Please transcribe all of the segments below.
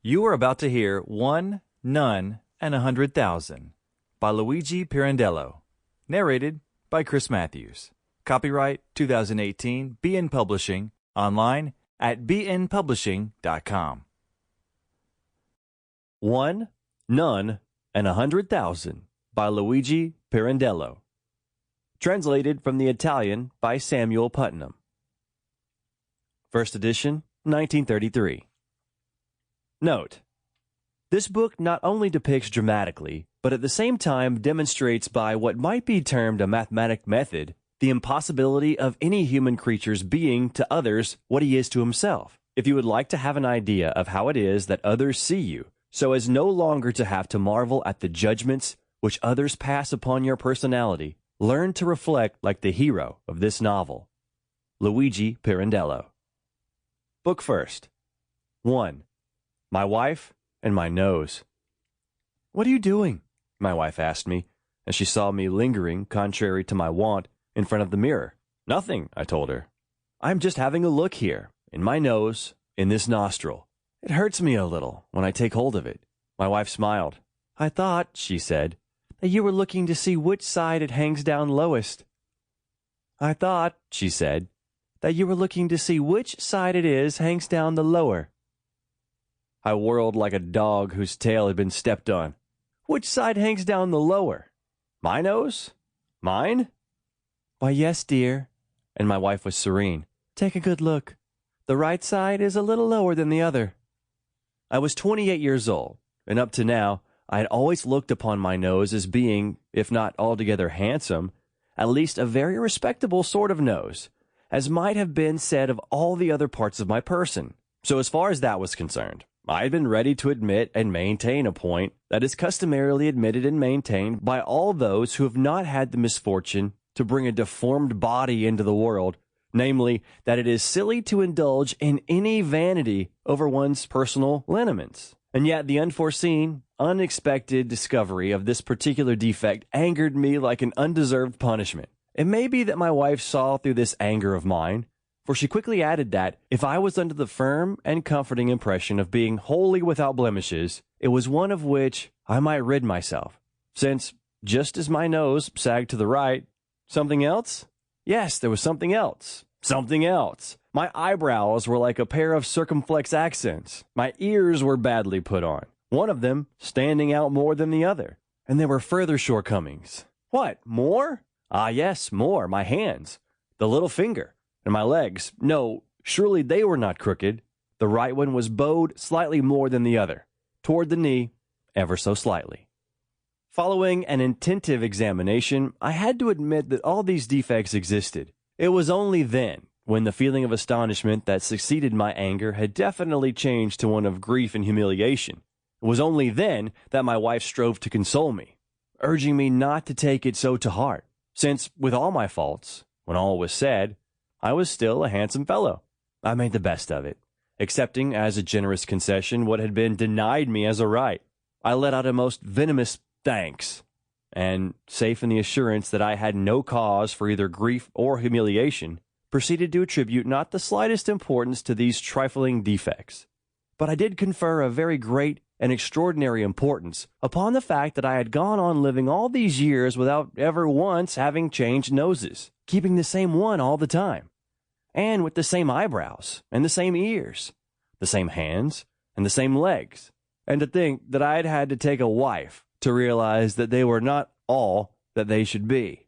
You are about to hear One, None, and 100,000 by Luigi Pirandello, narrated by Chris Mattews. Copyright 2018 BN Publishing, online at bnpublishing.com. One, None, and 100,000 by Luigi Pirandello. Translated from the Italian by Samuel Putnam. First edition, 1933. Note: this book not only depicts dramatically, but at the same time demonstrates by what might be termed a mathematic method the impossibility of any human creature's being to others what he is to himself. If you would like to have an idea of how it is that others see you, so as no longer to have to marvel at the judgments which others pass upon your personality, learn to reflect like the hero of this novel. Luigi Pirandello. Book first. 1. My wife and my nose. "What are you doing?" my wife asked me, as she saw me lingering, contrary to my wont, in front of the mirror. "Nothing," I told her. "I'm just having a look here, in my nose, in this nostril. It hurts me a little when I take hold of it." My wife smiled. "I thought," she said, "that you were looking to see which side it hangs down lowest." "I thought," she said, "that you were looking to see which side it is hangs down the lower." I whirled like a dog whose tail had been stepped on. "Which side hangs down the lower? My nose? Mine?" "Why, yes, dear." And my wife was serene. "Take a good look. The right side is a little lower than the other." I was 28 years old, and up to now, I had always looked upon my nose as being, if not altogether handsome, at least a very respectable sort of nose, as might have been said of all the other parts of my person. So as far as that was concerned, I had been ready to admit and maintain a point that is customarily admitted and maintained by all those who have not had the misfortune to bring a deformed body into the world, namely, that it is silly to indulge in any vanity over one's personal lineaments. And yet the unforeseen, unexpected discovery of this particular defect angered me like an undeserved punishment. It may be that my wife saw through this anger of mine, for she quickly added that, if I was under the firm and comforting impression of being wholly without blemishes, it was one of which I might rid myself, since, just as my nose sagged to the right, something else? Yes, there was something else. Something else. My eyebrows were like a pair of circumflex accents. My ears were badly put on, one of them standing out more than the other. And there were further shortcomings. What, more? Ah, yes, more. My hands, the little finger, and my legs. No, surely they were not crooked. The right one was bowed slightly more than the other, toward the knee, ever so slightly. Following an attentive examination, I had to admit that all these defects existed. It was only then, when the feeling of astonishment that succeeded my anger had definitely changed to one of grief and humiliation. It was only then that my wife strove to console me, urging me not to take it so to heart, since, with all my faults, when all was said, I was still a handsome fellow. I made the best of it, accepting as a generous concession what had been denied me as a right. I let out a most venomous thanks, and, safe in the assurance that I had no cause for either grief or humiliation, proceeded to attribute not the slightest importance to these trifling defects. But I did confer a very great and extraordinary importance upon the fact that I had gone on living all these years without ever once having changed noses, keeping the same one all the time, and with the same eyebrows and the same ears, the same hands and the same legs, and to think that I had had to take a wife to realize that they were not all that they should be.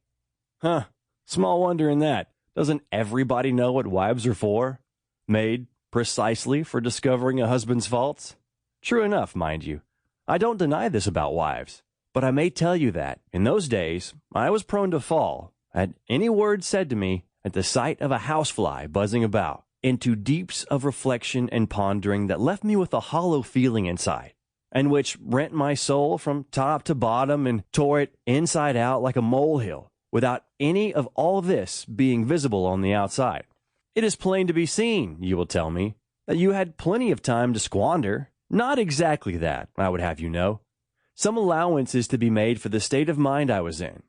Small wonder in that. Doesn't everybody know what wives are for? Made precisely for discovering a husband's faults? True enough, mind you. I don't deny this about wives, but I may tell you that, in those days, I was prone to fall, at any word said to me, at the sight of a housefly buzzing about, into deeps of reflection and pondering that left me with a hollow feeling inside, and which rent my soul from top to bottom and tore it inside out like a molehill, without any of all this being visible on the outside. It is plain to be seen, you will tell me, that you had plenty of time to squander. Not exactly that, I would have you know. Some allowance is to be made for the state of mind I was in.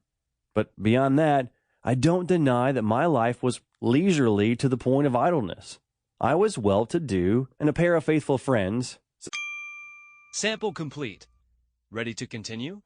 But beyond that, I don't deny that my life was leisurely to the point of idleness. I was well-to-do, and a pair of faithful friends. Sample complete. Ready to continue?